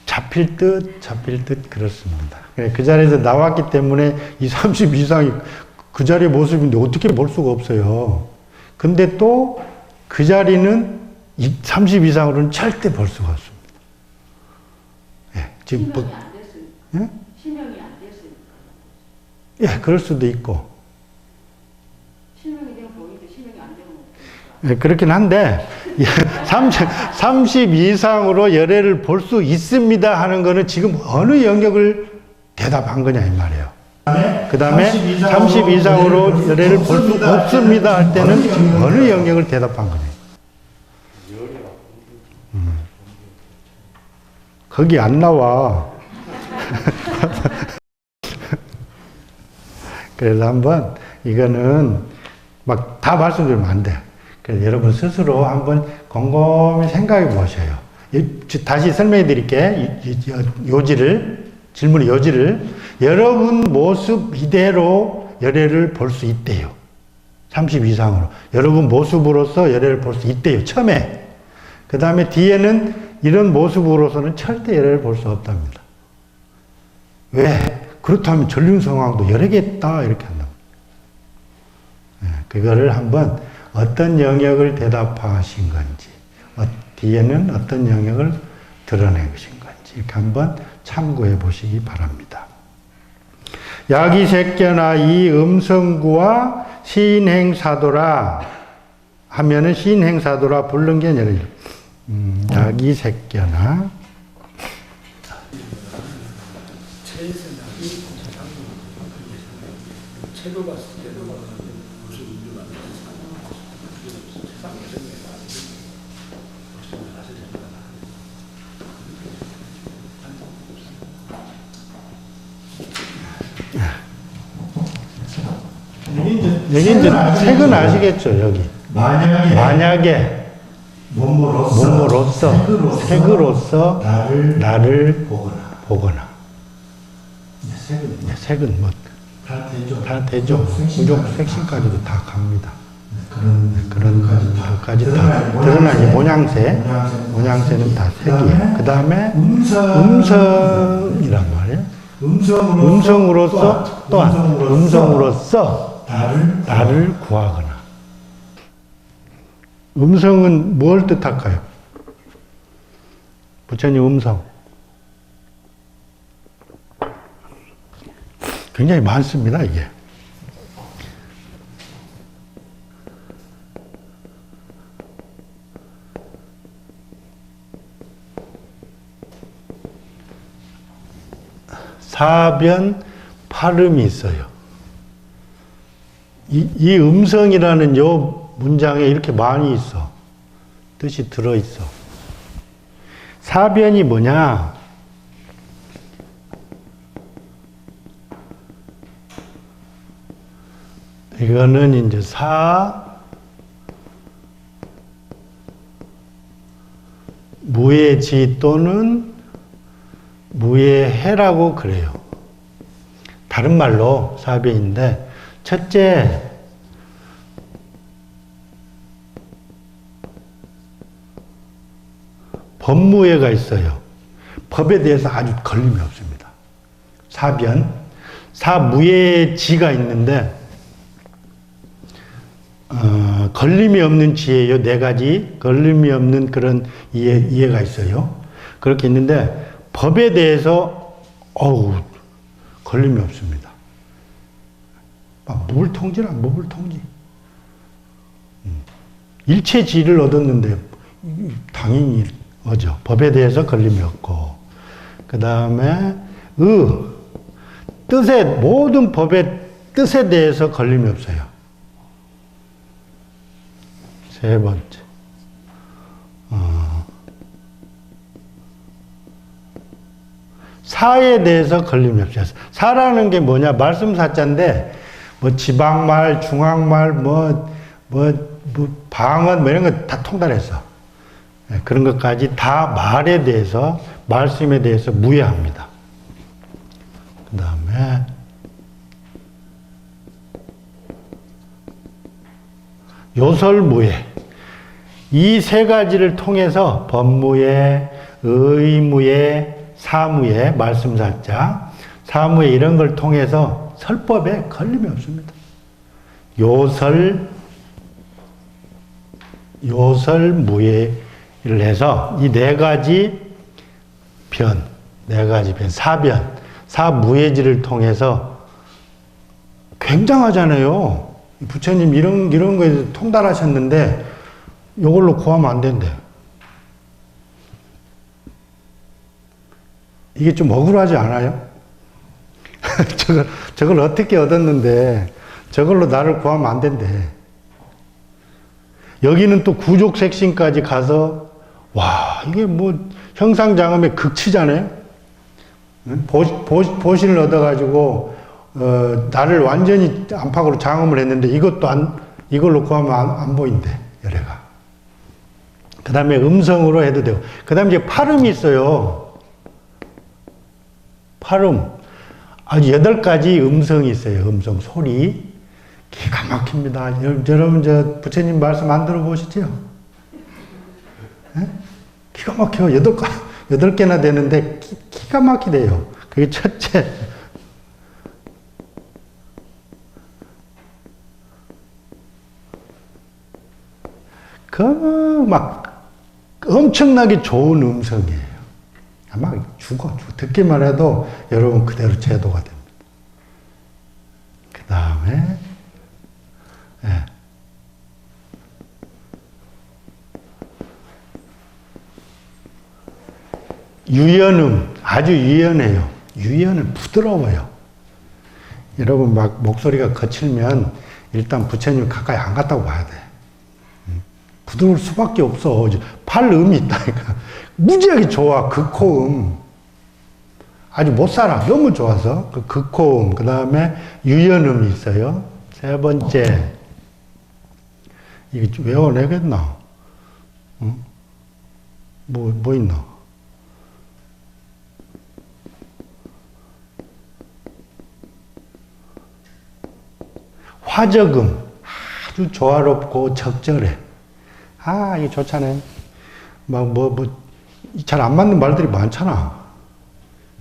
잡힐 듯 그렇습니다. 그 자리에서 나왔기 때문에 이 30 이상이 그 자리의 모습인데 어떻게 볼 수가 없어요. 근데 또 그 자리는 30 이상으로는 절대 볼 수가 없습니다. 예, 지금 실명이 안 됐으니까. 예? 실명이 안 됐으니까. 예, 그럴 수도 있고. 실명이 되면 보이는데 실명이 안 되면 없으니까. 예, 그렇긴 한데 30 이상으로 열애를 볼 수 있습니다 하는 거는 지금 어느 영역을 대답한 거냐 이 말이에요. 그 다음에 30 이상으로 열애를 볼 수 없습니다 할 때는 어느 영역을 대답한 거냐. 거기 안 나와. 그래서 한번 이거는 막 다 말씀드리면 안 돼. 그래서 여러분 스스로 한번 곰곰이 생각해 보셔요. 다시 설명해 드릴게. 요지를, 질문의 요지를. 여러분 모습 이대로 열애를 볼 수 있대요. 30 이상으로. 여러분 모습으로서 열애를 볼 수 있대요. 처음에. 그 다음에 뒤에는 이런 모습으로서는 절대 열애를 볼 수 없답니다. 왜? 그렇다면 전륜성왕도 여러 개 있다. 이렇게 한다. 그거를 한번 어떤 영역을 대답하신 건지, 뒤에는 어떤 영역을 드러낸 것인 건지, 이렇게 한번 참고해 보시기 바랍니다. 야기새끼나 이 음성구와 시인행사도라 하면은 시인행사도라 부른 게 아니라 야기새끼나 책을 봤을 때도 무슨 일을 여기 이제 책은 아시겠죠, 여기. 만약에 몸으로서 색으로서 나를 보거나. 색은 뭐 다 되죠. 구족 색신까지도 다 갑니다. 그런 것까지 다 드러나지. 모양새는 다 색이에요. 그 다음에 음성이란 말이에요. 음성으로서 또한 음성으로서 나를 구하거나. 음성은 뭘 뜻할까요? 부처님 음성. 굉장히 많습니다, 이게. 사변, 팔음이 있어요. 이 음성이라는 요 문장에 이렇게 많이 있어. 뜻이 들어있어. 사변이 뭐냐? 이거는 이제 무예지 또는 무예해라고 그래요. 다른 말로 사변인데, 첫째, 법무예가 있어요. 법에 대해서 아주 걸림이 없습니다. 사변, 사무예지가 있는데, 걸림이 없는 지혜요. 네 가지 걸림이 없는 그런 이해가 있어요. 그렇게 있는데 법에 대해서 걸림이 없습니다. 무불통지라 무불통지. 일체지를 얻었는데 당연히 어죠. 법에 대해서 걸림이 없고, 그 다음에 모든 법의 뜻에 대해서 걸림이 없어요. 세 번째, 사에 대해서 걸림이 없어요. 사라는 게 뭐냐? 말씀사자인데, 뭐 지방말, 중앙말, 방언, 이런 거 다 통달했어. 그런 것까지 다 말에 대해서, 말씀에 대해서 무예합니다. 그 다음에, 요설무예. 이 세 가지를 통해서 법무예, 의무예, 사무예, 말씀사자, 사무예 이런 걸 통해서 설법에 걸림이 없습니다. 요설무예를 해서 이 네 가지 변, 사변, 사무예지를 통해서 굉장하잖아요. 부처님 이런 거에 통달하셨는데 이걸로 구하면 안 된대. 이게 좀 억울하지 않아요? 저걸 어떻게 얻었는데 저걸로 나를 구하면 안 된대. 여기는 또 구족색신까지 가서 이게 뭐 형상장엄의 극치잖아요. 보신을 얻어가지고 나를 완전히 안팎으로 장엄을 했는데 이걸로 구하면 안 보인대, 열애가. 그 다음에 음성으로 해도 되고. 그 다음에 이제 팔음이 있어요. 팔음. 아주 8가지 음성이 있어요. 음성, 소리. 기가 막힙니다. 여러분, 부처님 말씀 안 들어보시죠? 네? 기가 막혀. 8개나 되는데 기가 막히대요. 그게 첫째. 막 엄청나게 좋은 음성이에요. 아마 죽어. 듣기만 해도 여러분 그대로 제도가 됩니다. 그 다음에 유연음. 아주 유연해요. 유연은 부드러워요. 여러분 막 목소리가 거칠면 일단 부처님 가까이 안 갔다고 봐야 돼. 부드러울 수밖에 없어. 팔음이 있다니까. 무지하게 좋아. 극호음. 아주 못 살아. 너무 좋아서. 그 극호음. 그 다음에 유연음이 있어요. 세 번째. 이게 외워내겠나? 응? 뭐 있나? 화적음. 아주 조화롭고 적절해. 이게 좋잖아요. 잘 안 맞는 말들이 많잖아.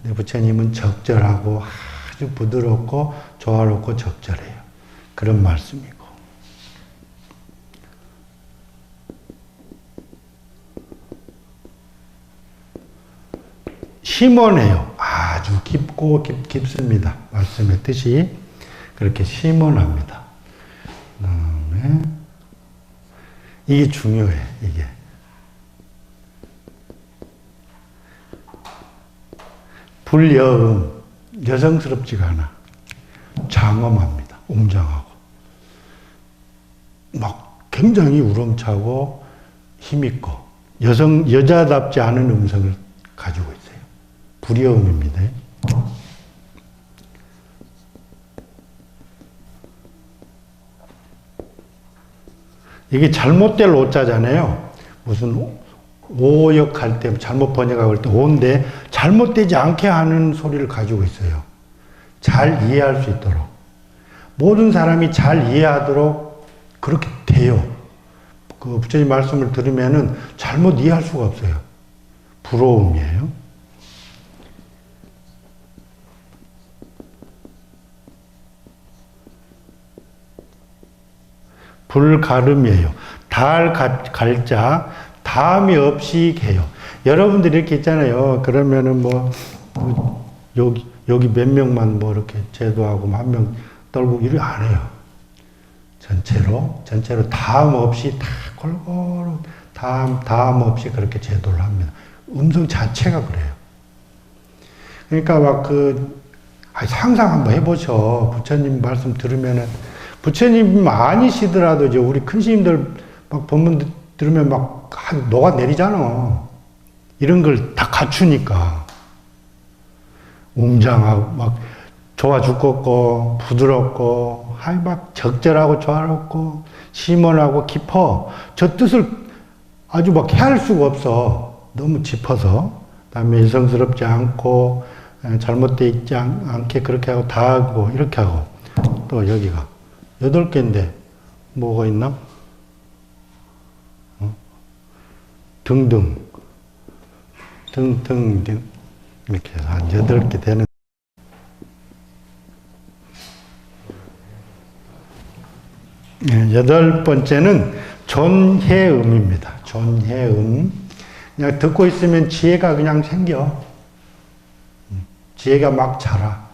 근데 부처님은 적절하고 아주 부드럽고 조화롭고 적절해요. 그런 말씀이고. 심원해요. 아주 깊고 깊습니다. 말씀의 뜻이 그렇게 심원합니다. 그다음에 이게 중요해, 이게. 불여음, 여성스럽지가 않아. 장엄합니다. 웅장하고. 막 굉장히 우렁차고 힘있고, 여자답지 않은 음성을 가지고 있어요. 불여음입니다. 이게 잘못될 오자잖아요. 무슨 오역할 때 잘못 번역하고 할 때 오인데 잘못되지 않게 하는 소리를 가지고 있어요. 잘 이해할 수 있도록. 모든 사람이 잘 이해하도록 그렇게 돼요. 그 부처님 말씀을 들으면은 잘못 이해할 수가 없어요. 불호음이에요. 불가름이에요. 갈자, 다음이 없이 개요. 여러분들이 이렇게 있잖아요. 그러면은 여기 몇 명만 이렇게 제도하고 한 명 떨고 이렇게 안 해요. 전체로 다음 없이 다 골고루 다음 없이 그렇게 제도를 합니다. 음성 자체가 그래요. 그러니까 상상 한번 해보셔. 부처님 말씀 들으면은 부처님 아니시더라도 이제 우리 큰 스님들 법문 들으면 녹아내리잖아. 이런 걸 다 갖추니까. 웅장하고, 좋아 죽겠고, 부드럽고, 적절하고, 조화롭고, 심원하고, 깊어. 저 뜻을 아주 헤아릴 수가 없어. 너무 짚어서. 그 다음에 이성스럽지 않고, 잘못되어 있지 않게 그렇게 하고, 다 하고, 이렇게 하고. 또 여기가 8개인데, 뭐가 있나? 등등, 이렇게 해서 한 8개 되는. 네, 8번째는 존해음입니다. 존해음. 그냥 듣고 있으면 지혜가 그냥 생겨. 지혜가 막 자라.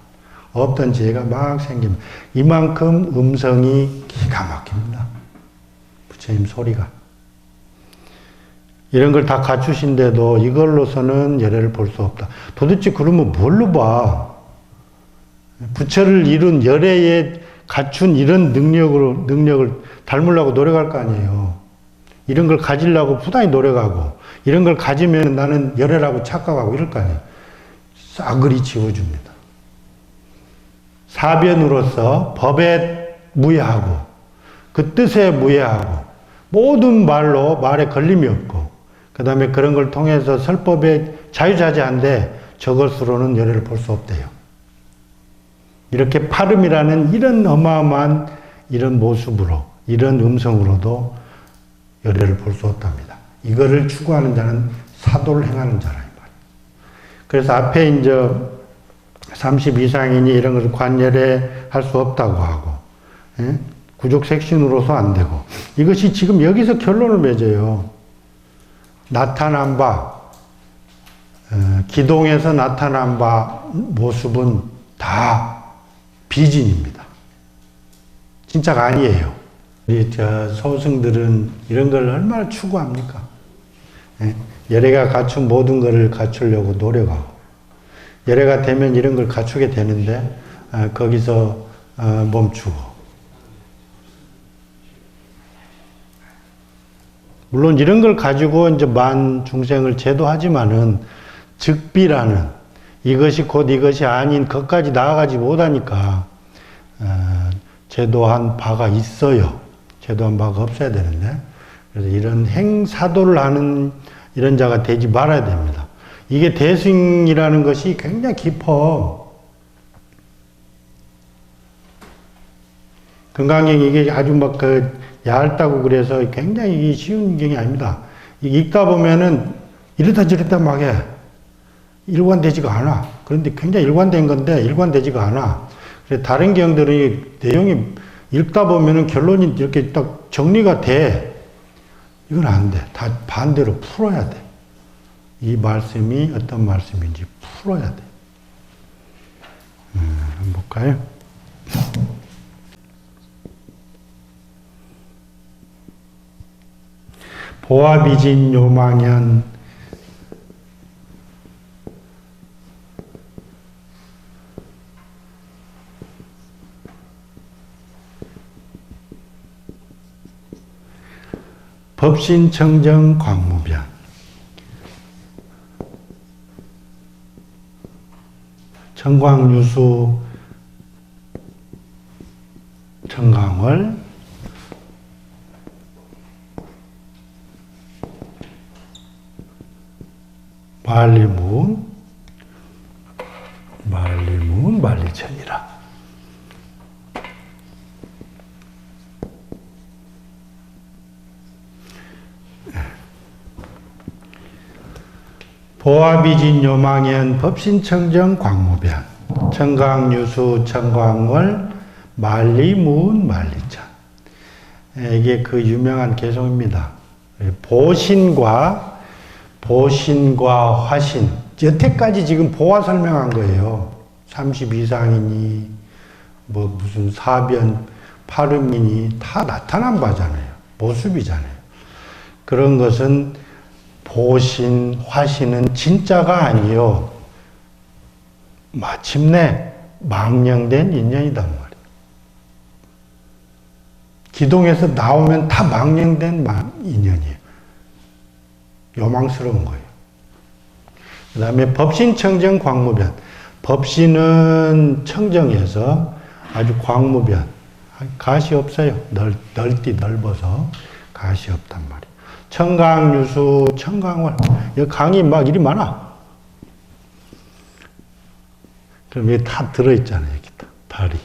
없던 지혜가 막 생깁니다. 이만큼 음성이 기가 막힙니다. 부처님 소리가. 이런 걸 다 갖추신데도 이걸로서는 열애를 볼 수 없다. 도대체 그러면 뭘로 봐? 부처를 이룬 열애에 갖춘 이런 능력을 닮으려고 노력할 거 아니에요. 이런 걸 가지려고 부단히 노력하고, 이런 걸 가지면 나는 열애라고 착각하고 이럴 거 아니에요. 싸그리 지워줍니다. 사변으로서 법에 무예하고 그 뜻에 무예하고 모든 말로 말에 걸림이 없고 그 다음에 그런 걸 통해서 설법에 자유자재한데 저것으로는 열애를 볼 수 없대요. 이렇게 파름이라는 이런 어마어마한 이런 모습으로 이런 음성으로도 열애를 볼 수 없답니다. 이거를 추구하는 자는 사도를 행하는 자라 이 말이에요. 그래서 앞에 이제 30 이상이니 이런 것을 관열에 할 수 없다고 하고, 예? 구족색신으로서 안 되고, 이것이 지금 여기서 결론을 맺어요. 나타난 바, 기동에서 나타난 바 모습은 다 비진입니다. 진짜가 아니에요. 우리 소승들은 이런 걸 얼마나 추구합니까? 예? 열애가 갖춘 모든 것을 갖추려고 노력하고, 열애가 되면 이런 걸 갖추게 되는데 거기서 멈추고, 물론 이런 걸 가지고 이제 만 중생을 제도하지만은 즉비라는 이것이 곧 이것이 아닌 것까지 나아가지 못하니까 제도한 바가 있어요. 제도한 바가 없어야 되는데, 그래서 이런 행사도를 하는 이런 자가 되지 말아야 됩니다. 이게 대승이라는 것이 굉장히 깊어. 금강경 이게 아주 막 얇다고 그래서 굉장히 쉬운 경이 아닙니다. 읽다 보면은 이렇다 저렇다 막 해. 일관되지가 않아. 그런데 굉장히 일관된 건데 일관되지가 않아. 그래서 다른 경들이 내용이 읽다 보면은 결론이 이렇게 딱 정리가 돼. 이건 안 돼. 다 반대로 풀어야 돼. 이 말씀이 어떤 말씀인지 풀어야 돼. 한번 볼까요? 보아비진 요망현 법신청정 광무변 청광유수 청강월 만리문 만리천이라. 보아비진 요망현 법신청정 광무변 청강유수 청광월 만리문 만리천. 이게 그 유명한 개성입니다. 보신과 화신, 여태까지 지금 보아 설명한 거예요. 30 이상이니 뭐 무슨 사변 파름이니 다 나타난 바잖아요. 모습이잖아요. 그런 것은 보신, 화신은 진짜가 아니요. 마침내 망령된 인연이단 말이에요. 기동에서 나오면 다 망령된 인연이에요. 요망스러운 거예요. 그 다음에 법신청정 광무변. 법신은 청정해서 아주 광무변. 가시 없어요. 넓어서 가시 없단 말이에요. 청강유수, 청강월. 여기 강이 막 이리 많아. 그럼 여기 다 들어있잖아요. 여기 다리.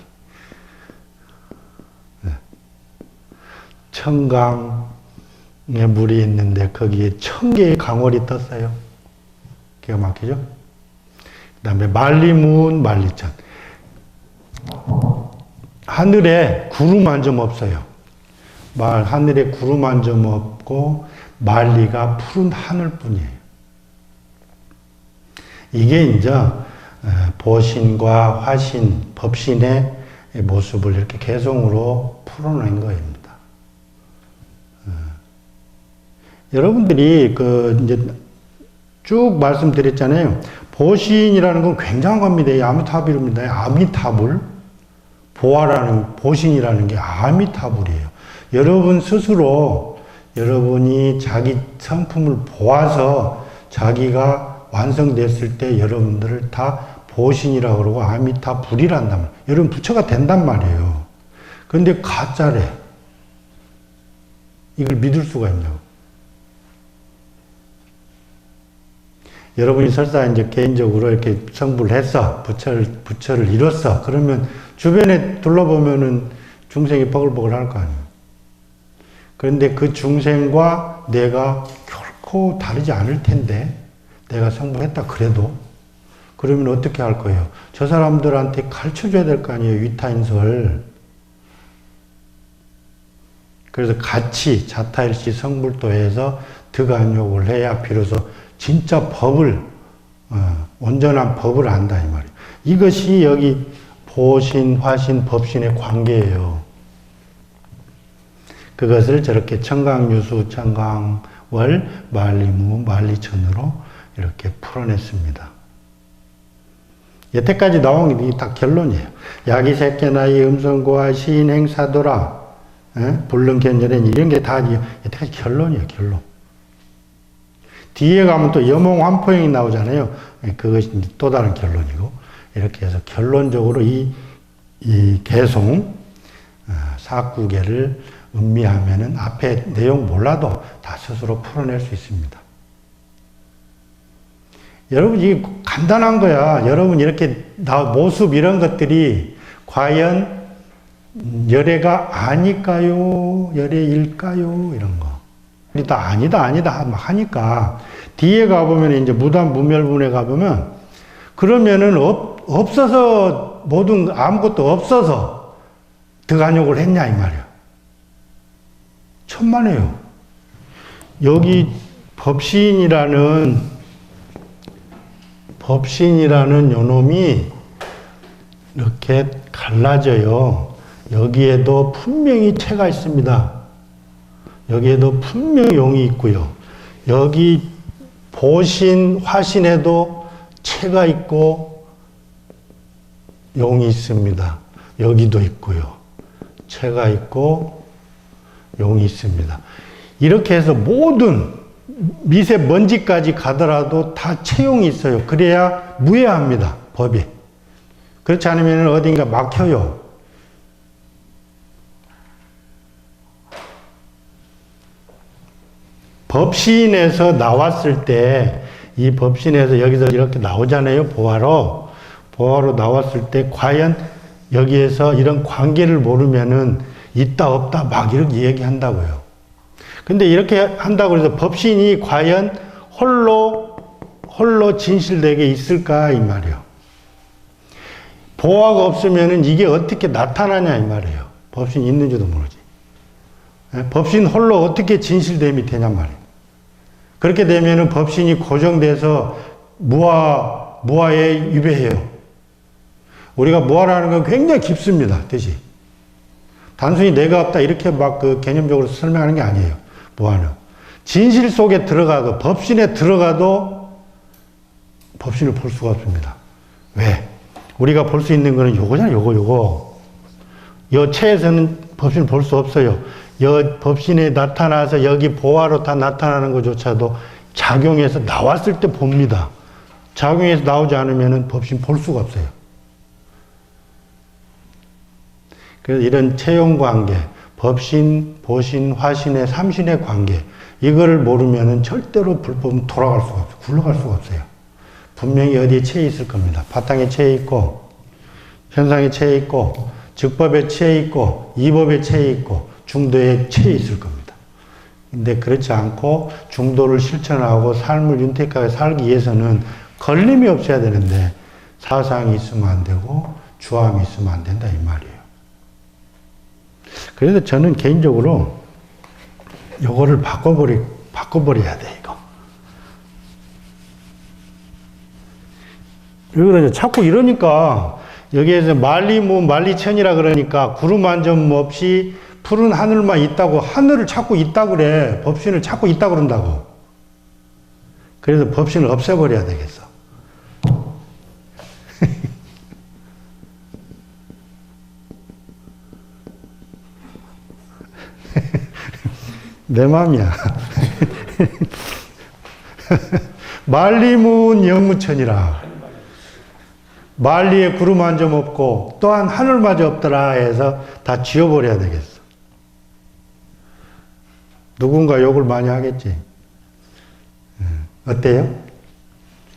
네. 청강에 물이 있는데 거기에 1000개의 강월이 떴어요. 기가 막히죠? 그 다음에 만리문, 만리천. 하늘에 구름 한 점 없어요. 하늘에 구름 한 점 없고 만리가 푸른 하늘뿐이에요. 이게 이제 보신과 화신, 법신의 모습을 이렇게 개성으로 풀어낸 거입니다. 여러분들이 이제 쭉 말씀드렸잖아요. 보신이라는 건 굉장한 겁니다. 아미타불입니다. 아미타불. 보신이라는 게 아미타불이에요. 여러분 스스로 여러분이 자기 성품을 보아서 자기가 완성됐을 때 여러분들을 다 보신이라고 그러고 아미타 불이란단 말이에요. 여러분 부처가 된단 말이에요. 그런데 가짜래. 이걸 믿을 수가 있냐고. 여러분이 설사 이제 개인적으로 이렇게 성불을 했어. 부처를 이뤘어. 그러면 주변에 둘러보면은 중생이 버글버글 할 거 아니에요. 그런데 그 중생과 내가 결코 다르지 않을 텐데, 내가 성불했다 그래도, 그러면 어떻게 할 거예요? 저 사람들한테 가르쳐 줘야 될 거 아니에요. 위타인설. 그래서 같이 자타일시 성불도에서 득안욕을 해야 비로소 진짜 법을, 온전한 법을 안다 이 말이에요. 이것이 여기 보신, 화신, 법신의 관계예요. 그것을 저렇게 청강유수, 청강월, 만리무, 만리천으로 이렇게 풀어냈습니다. 여태까지 나온 게 다 결론이에요. 야기새끼나이 음성고와 시인행사도라, 불능견절엔 이런 게 다 여태까지 결론이에요, 결론. 뒤에 가면 또 여몽환포형이 나오잖아요. 그것이 또 다른 결론이고, 이렇게 해서 결론적으로 이 개송, 사구계를 음미하면은 앞에 내용 몰라도 다 스스로 풀어낼 수 있습니다. 여러분, 이게 간단한 거야. 여러분, 이렇게 모습 이런 것들이 과연 열애가 아닐까요? 열애일까요? 이런 거. 다 아니다 막 하니까 뒤에 가보면 이제 무단 무멸분에 가보면 그러면은 없어서 모든 아무것도 없어서 득안욕을 했냐 이 말이야. 천만에요. 여기 법신이라는 요놈이 이렇게 갈라져요. 여기에도 분명히 체가 있습니다. 여기에도 분명히 용이 있고요. 여기 보신, 화신에도 체가 있고 용이 있습니다. 여기도 있고요. 체가 있고 용이 있습니다. 이렇게 해서 모든 미세먼지까지 가더라도 다 체용이 있어요. 그래야 무해합니다. 법이. 그렇지 않으면 어딘가 막혀요. 법신에서 나왔을 때, 이 법신에서 여기서 이렇게 나오잖아요. 보화로 나왔을 때, 과연 여기에서 이런 관계를 모르면은 있다, 없다, 막 이렇게 얘기한다고요. 근데 이렇게 한다고 해서 법신이 과연 홀로 진실되게 있을까, 이 말이에요. 보화가 없으면은 이게 어떻게 나타나냐, 이 말이에요. 법신이 있는지도 모르지. 법신 홀로 어떻게 진실됨이 되냐 말이에요. 그렇게 되면은 법신이 고정돼서 무아에 유배해요. 우리가 무아라는 건 굉장히 깊습니다. 뜻이. 단순히 내가 없다 이렇게 막 그 개념적으로 설명하는 게 아니에요. 무아는. 진실 속에 들어가도, 법신에 들어가도 법신을 볼 수가 없습니다. 왜? 우리가 볼 수 있는 거는 요거잖아요. 요거. 요 체에서는 법신을 볼 수 없어요. 법신에 나타나서 여기 보화로 다 나타나는 것조차도 작용해서 나왔을 때 봅니다. 작용해서 나오지 않으면 법신 볼 수가 없어요. 그래서 이런 체용 관계, 법신, 보신, 화신의 삼신의 관계, 이거를 모르면 절대로 불법은 돌아갈 수가 없어요. 굴러갈 수가 없어요. 분명히 어디에 체해 있을 겁니다. 바탕에 체해 있고, 현상에 체해 있고, 즉법에 체해 있고, 이법에 체해 있고, 중도에 체해 있을 겁니다. 근데 그렇지 않고 중도를 실천하고 삶을 윤택하게 살기 위해서는 걸림이 없어야 되는데 사상이 있으면 안 되고 주함이 있으면 안 된다 이 말이에요. 그래서 저는 개인적으로 요거를 바꿔버려야 돼 이거. 그러니까 자꾸 이러니까 여기에서 만리천이라 그러니까 구름 한 점 없이 푸른 하늘만 있다고, 하늘을 찾고 있다 그래. 법신을 찾고 있다 그런다고. 그래서 법신을 없애버려야 되겠어. 내 맘이야. 만리무은 영무천이라. 만리에 구름 한 점 없고 또한 하늘마저 없더라 해서 다 지워버려야 되겠어. 누군가 욕을 많이 하겠지. 어때요?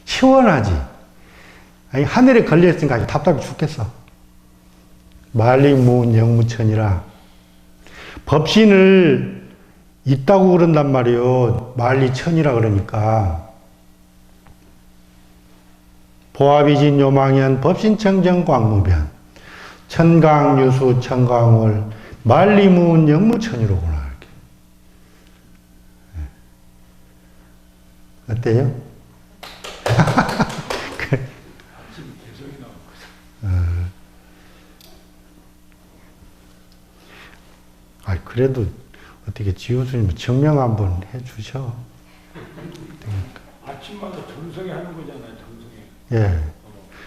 시원하지? 아니, 하늘에 걸려있으니까 답답해 죽겠어. 만리무은 영무천이라. 법신을 있다고 그런단 말이요. 만리천이라 그러니까. 보아비진 요망현 법신청정 광무변 천강유수 청강월 만리무은 영무천이로구나. 어때요? 그래도 어떻게 지우스님 증명 한번 해주셔. 아침마다 정성에 하는 거잖아요, 정성에. 예.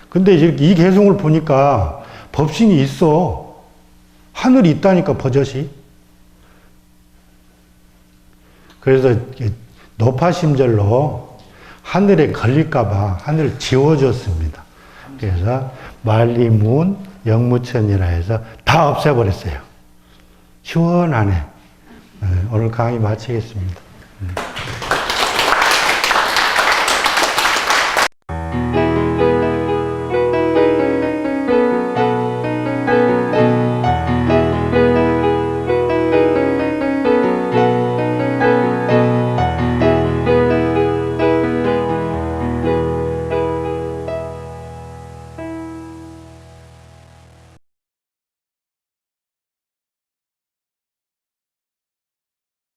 근데 이 개성을 보니까 법신이 있어. 하늘이 있다니까, 버젓이. 그래서 노파심절로 하늘에 걸릴까봐 하늘을 지워줬습니다. 그래서 만리무은 영무천이라 해서 다 없애버렸어요. 시원하네. 오늘 강의 마치겠습니다.